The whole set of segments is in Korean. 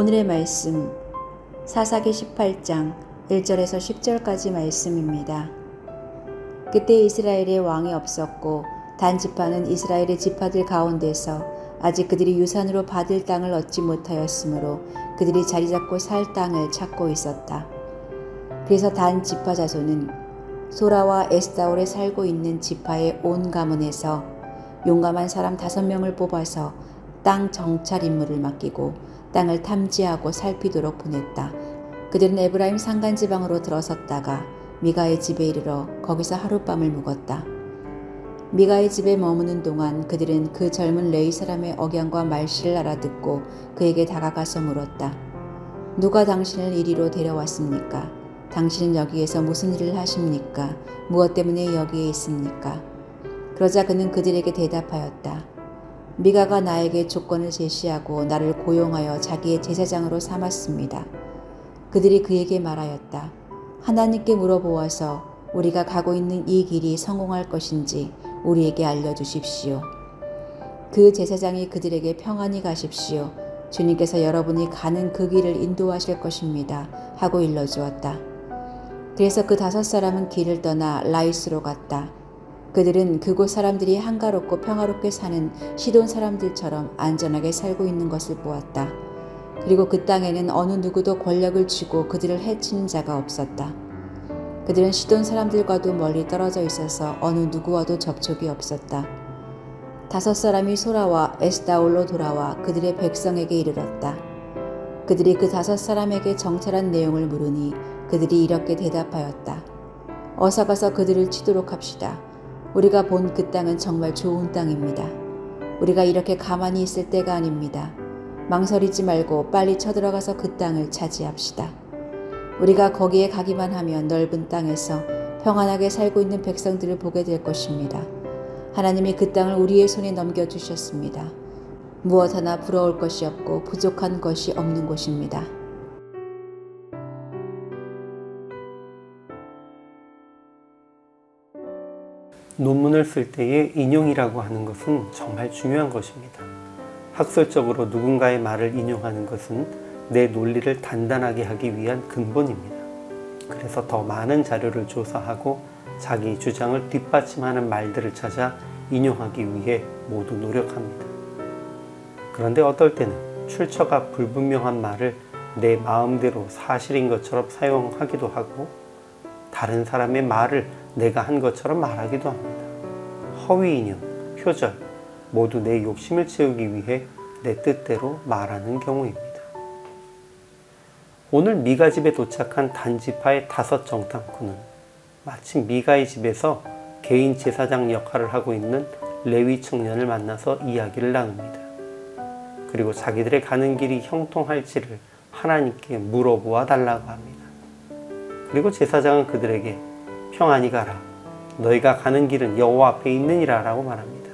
오늘의 말씀 사사기 18장 1절에서 10절까지 말씀입니다. 그때 이스라엘에 왕이 없었고 단 지파는 이스라엘의 지파들 가운데서 아직 그들이 유산으로 받을 땅을 얻지 못하였으므로 그들이 자리 잡고 살 땅을 찾고 있었다. 그래서 단 지파 자손은 소라와 에스다올에 살고 있는 지파의 온 가문에서 용감한 사람 5명을 뽑아서 땅 정찰 임무를 맡기고 땅을 탐지하고 살피도록 보냈다. 그들은 에브라임 산간 지방으로 들어섰다가 미가의 집에 이르러 거기서 하룻밤을 묵었다. 미가의 집에 머무는 동안 그들은 그 젊은 레위 사람의 억양과 말씨를 알아듣고 그에게 다가가서 물었다. 누가 당신을 이리로 데려왔습니까? 당신은 여기에서 무슨 일을 하십니까? 무엇 때문에 여기에 있습니까? 그러자 그는 그들에게 대답하였다. 미가가 나에게 조건을 제시하고 나를 고용하여 자기의 제사장으로 삼았습니다. 그들이 그에게 말하였다. 하나님께 물어보아서 우리가 가고 있는 이 길이 성공할 것인지 우리에게 알려주십시오. 그 제사장이 그들에게 평안히 가십시오. 주님께서 여러분이 가는 그 길을 인도하실 것입니다. 하고 일러주었다. 그래서 그 5사람은 길을 떠나 라이스로 갔다. 그들은 그곳 사람들이 한가롭고 평화롭게 사는 시돈 사람들처럼 안전하게 살고 있는 것을 보았다. 그리고 그 땅에는 어느 누구도 권력을 쥐고 그들을 해치는 자가 없었다. 그들은 시돈 사람들과도 멀리 떨어져 있어서 어느 누구와도 접촉이 없었다. 5사람이 소라와 에스다올로 돌아와 그들의 백성에게 이르렀다. 그들이 그 5사람에게 정찰한 내용을 물으니 그들이 이렇게 대답하였다. 어서 가서 그들을 치도록 합시다. 우리가 본 그 땅은 정말 좋은 땅입니다. 우리가 이렇게 가만히 있을 때가 아닙니다. 망설이지 말고 빨리 쳐들어가서 그 땅을 차지합시다. 우리가 거기에 가기만 하면 넓은 땅에서 평안하게 살고 있는 백성들을 보게 될 것입니다. 하나님이 그 땅을 우리의 손에 넘겨주셨습니다. 무엇 하나 부러울 것이 없고 부족한 것이 없는 곳입니다. 논문을 쓸 때의 인용이라고 하는 것은 정말 중요한 것입니다. 학술적으로 누군가의 말을 인용하는 것은 내 논리를 단단하게 하기 위한 근본입니다. 그래서 더 많은 자료를 조사하고 자기 주장을 뒷받침하는 말들을 찾아 인용하기 위해 모두 노력합니다. 그런데 어떨 때는 출처가 불분명한 말을 내 마음대로 사실인 것처럼 사용하기도 하고 다른 사람의 말을 내가 한 것처럼 말하기도 합니다. 허위 인용, 표절 모두 내 욕심을 채우기 위해 내 뜻대로 말하는 경우입니다. 오늘 미가 집에 도착한 단지파의 5 정탐꾼은 마침 미가의 집에서 개인 제사장 역할을 하고 있는 레위 청년을 만나서 이야기를 나눕니다. 그리고 자기들의 가는 길이 형통할지를 하나님께 물어보아 달라고 합니다. 그리고 제사장은 그들에게 평안히 가라. 너희가 가는 길은 여호와 앞에 있느니라 라고 말합니다.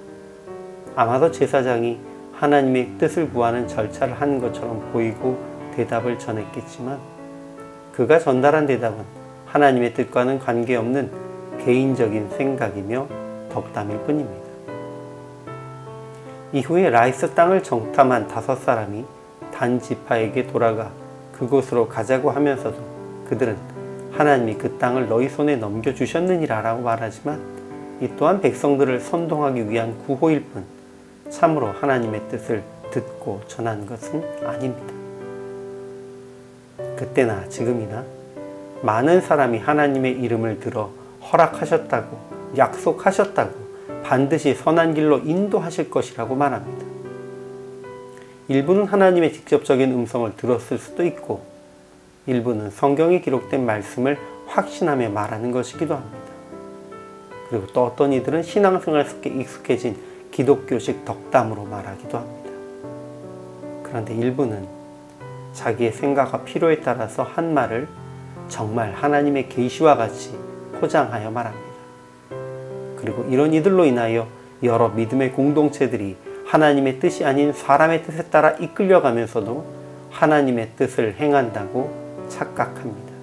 아마도 제사장이 하나님의 뜻을 구하는 절차를 하는 것처럼 보이고 대답을 전했겠지만 그가 전달한 대답은 하나님의 뜻과는 관계없는 개인적인 생각이며 덕담일 뿐입니다. 이후에 라이스 땅을 정탐한 5사람이 단 지파에게 돌아가 그곳으로 가자고 하면서도 그들은 하나님이 그 땅을 너희 손에 넘겨주셨느니라 라고 말하지만 이 또한 백성들을 선동하기 위한 구호일 뿐 참으로 하나님의 뜻을 듣고 전한 것은 아닙니다. 그때나 지금이나 많은 사람이 하나님의 이름을 들어 허락하셨다고 약속하셨다고 반드시 선한 길로 인도하실 것이라고 말합니다. 일부는 하나님의 직접적인 음성을 들었을 수도 있고 일부는 성경에 기록된 말씀을 확신하며 말하는 것이기도 합니다. 그리고 또 어떤 이들은 신앙생활 속에 익숙해진 기독교식 덕담으로 말하기도 합니다. 그런데 일부는 자기의 생각과 필요에 따라서 한 말을 정말 하나님의 계시와 같이 포장하여 말합니다. 그리고 이런 이들로 인하여 여러 믿음의 공동체들이 하나님의 뜻이 아닌 사람의 뜻에 따라 이끌려가면서도 하나님의 뜻을 행한다고 착각합니다.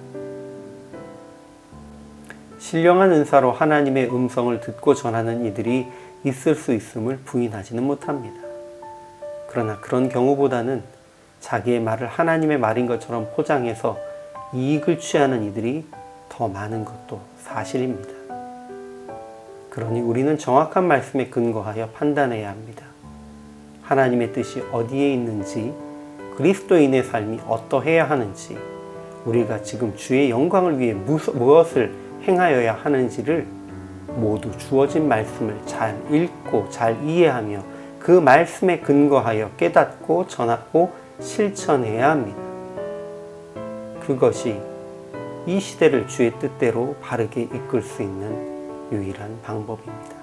신령한 은사로 하나님의 음성을 듣고 전하는 이들이 있을 수 있음을 부인하지는 못합니다. 그러나 그런 경우보다는 자기의 말을 하나님의 말인 것처럼 포장해서 이익을 취하는 이들이 더 많은 것도 사실입니다. 그러니 우리는 정확한 말씀에 근거하여 판단해야 합니다. 하나님의 뜻이 어디에 있는지, 그리스도인의 삶이 어떠해야 하는지, 우리가 지금 주의 영광을 위해 무엇을 행하여야 하는지를 모두 주어진 말씀을 잘 읽고 잘 이해하며 그 말씀에 근거하여 깨닫고 전하고 실천해야 합니다. 그것이 이 시대를 주의 뜻대로 바르게 이끌 수 있는 유일한 방법입니다.